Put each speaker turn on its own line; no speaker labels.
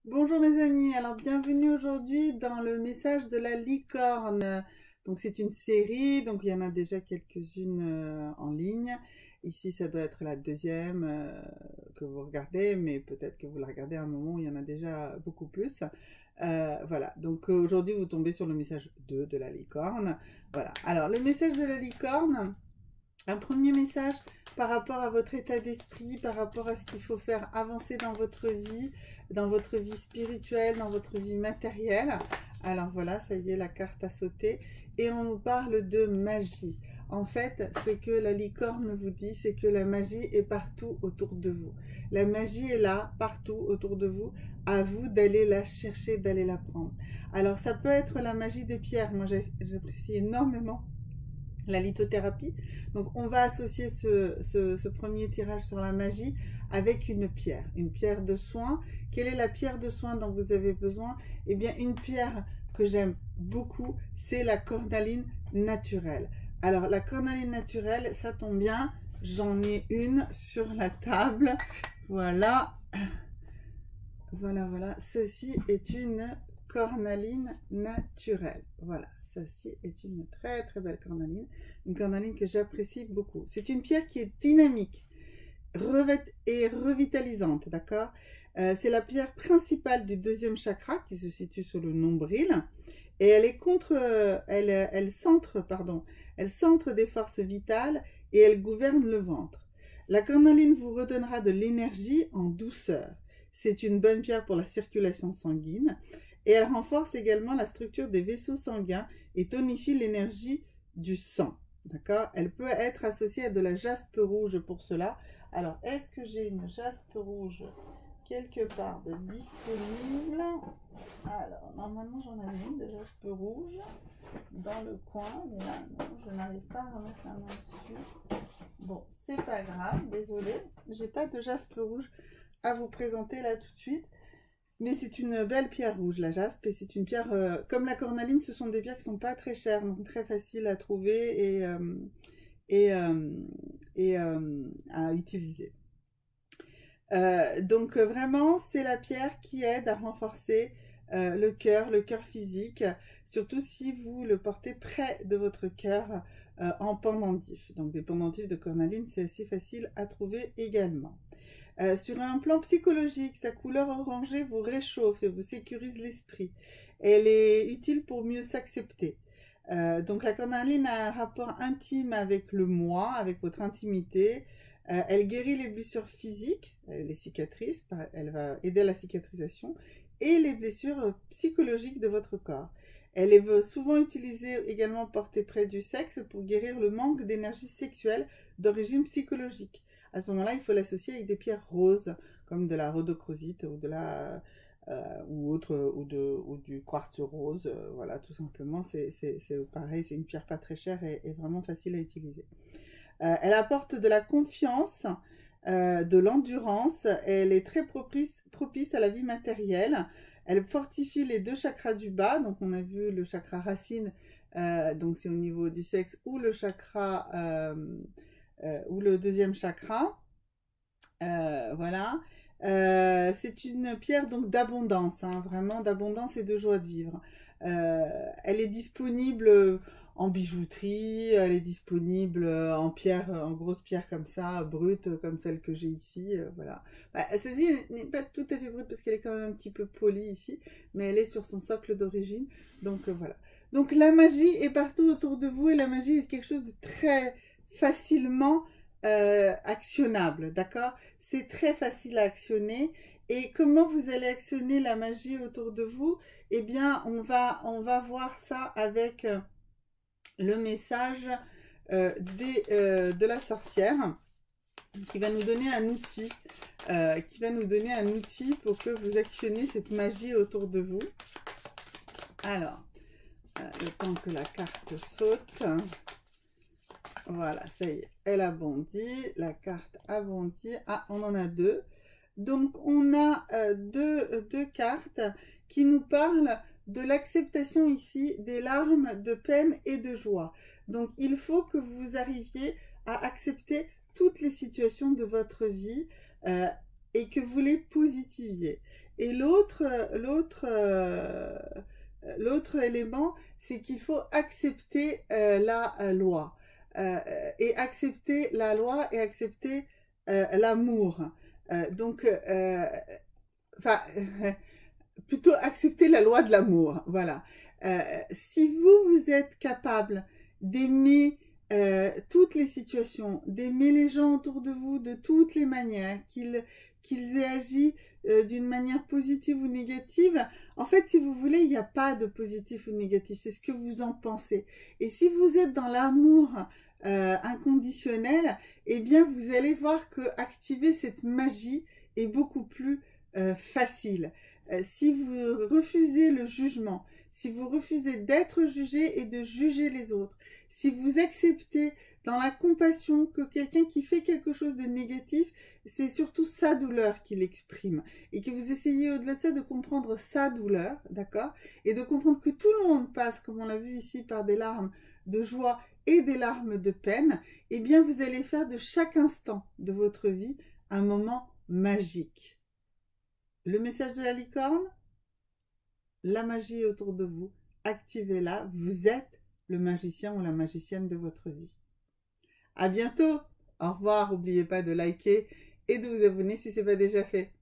Bonjour mes amis, alors bienvenue aujourd'hui dans le message de la licorne. Donc c'est une série, donc il y en a déjà quelques-unes en ligne. Ici ça doit être la deuxième que vous regardez, mais peut-être que vous la regardez à un moment où il y en a déjà beaucoup plus. Voilà, donc aujourd'hui vous tombez sur le message 2 de la licorne. Voilà, alors le message de la licorne, un premier message par rapport à votre état d'esprit, par rapport à ce qu'il faut faire avancer dans votre vie spirituelle, dans votre vie matérielle. Alors voilà, ça y est, la carte a sauté. Et on nous parle de magie. En fait, ce que la licorne vous dit, c'est que la magie est partout autour de vous. La magie est là, partout autour de vous. À vous d'aller la chercher, d'aller la prendre. Alors, ça peut être la magie des pierres. Moi, j'apprécie énormément la lithothérapie. Donc on va associer ce premier tirage sur la magie avec une pierre de soin. Quelle est la pierre de soin dont vous avez besoin? Eh bien une pierre que j'aime beaucoup, c'est la cornaline naturelle. Alors la cornaline naturelle, ça tombe bien, j'en ai une sur la table. Voilà, voilà, ceci est une cornaline naturelle. Voilà, ceci est une très très belle cornaline, une cornaline que j'apprécie beaucoup. C'est une pierre qui est dynamique et revitalisante, d'accord. C'est la pierre principale du deuxième chakra qui se situe sur le nombril et elle centre des forces vitales et elle gouverne le ventre. La cornaline vous redonnera de l'énergie en douceur. C'est une bonne pierre pour la circulation sanguine et elle renforce également la structure des vaisseaux sanguins et tonifie l'énergie du sang. D'accord? Elle peut être associée à de la jaspe rouge pour cela. Alors, est-ce que j'ai une jaspe rouge quelque part de disponible? Alors, normalement, j'en avais une de jaspe rouge dans le coin, mais là, non, je n'arrive pas à remettre la main dessus. Bon, c'est pas grave, désolé. J'ai pas de jaspe rouge à vous présenter là tout de suite. Mais c'est une belle pierre rouge, la jaspe, et c'est une pierre, comme la cornaline, ce sont des pierres qui sont pas très chères, donc très faciles à trouver et, à utiliser. Donc vraiment, c'est la pierre qui aide à renforcer le cœur physique, surtout si vous le portez près de votre cœur en pendentif. Donc des pendentifs de cornaline, c'est assez facile à trouver également. Sur un plan psychologique, sa couleur orangée vous réchauffe et vous sécurise l'esprit. Elle est utile pour mieux s'accepter. Donc la cornaline a un rapport intime avec le moi, avec votre intimité. Elle guérit les blessures physiques, les cicatrices, elle va aider à la cicatrisation, et les blessures psychologiques de votre corps. Elle est souvent utilisée également portée près du sexe pour guérir le manque d'énergie sexuelle d'origine psychologique. À ce moment-là, il faut l'associer avec des pierres roses, comme de la rhodochrosite ou de la ou du quartz rose. Voilà, tout simplement, c'est pareil, c'est une pierre pas très chère et vraiment facile à utiliser. Elle apporte de la confiance, de l'endurance. Elle est très propice à la vie matérielle. Elle fortifie les deux chakras du bas. Donc on a vu le chakra racine, donc c'est au niveau du sexe, ou le chakra ou le deuxième chakra. Voilà. C'est une pierre donc d'abondance, hein, vraiment d'abondance et de joie de vivre. Elle est disponible en bijouterie, elle est disponible en pierre, en grosse pierre comme ça, brute, comme celle que j'ai ici. Voilà. Bah, celle-ci n'est pas tout à fait brute parce qu'elle est quand même un petit peu polie ici, mais elle est sur son socle d'origine. Donc voilà. Donc la magie est partout autour de vous et la magie est quelque chose de très facilement actionnable, d'accord? C'est très facile à actionner. Et comment vous allez actionner la magie autour de vous? Eh bien, on va voir ça avec le message de la sorcière qui va nous donner un outil, pour que vous actionniez cette magie autour de vous. Alors, le temps que la carte saute. Voilà, ça y est, elle a bondi, la carte a bondi. Ah, on en a deux. Donc, on a deux cartes qui nous parlent de l'acceptation ici des larmes de peine et de joie. Donc, il faut que vous arriviez à accepter toutes les situations de votre vie et que vous les positiviez. Et l'autre élément, c'est qu'il faut accepter la loi. Et accepter la loi et accepter l'amour. Donc, enfin, plutôt accepter la loi de l'amour. Voilà. Si vous êtes capable d'aimer toutes les situations, d'aimer les gens autour de vous de toutes les manières, qu'ils aient agi d'une manière positive ou négative, en fait, si vous voulez, il n'y a pas de positif ou négatif, c'est ce que vous en pensez. Et si vous êtes dans l'amour inconditionnel, eh bien, vous allez voir que activer cette magie est beaucoup plus facile. Si vous refusez le jugement, si vous refusez d'être jugé et de juger les autres, si vous acceptez dans la compassion que quelqu'un qui fait quelque chose de négatif, c'est surtout sa douleur qu'il exprime, et que vous essayez au-delà de ça de comprendre sa douleur, d'accord, et de comprendre que tout le monde passe, comme on l'a vu ici, par des larmes de joie et des larmes de peine, eh bien vous allez faire de chaque instant de votre vie un moment magique. Le message de la licorne, la magie est autour de vous, activez-la, vous êtes le magicien ou la magicienne de votre vie. À bientôt, au revoir, n'oubliez pas de liker et de vous abonner si ce n'est pas déjà fait.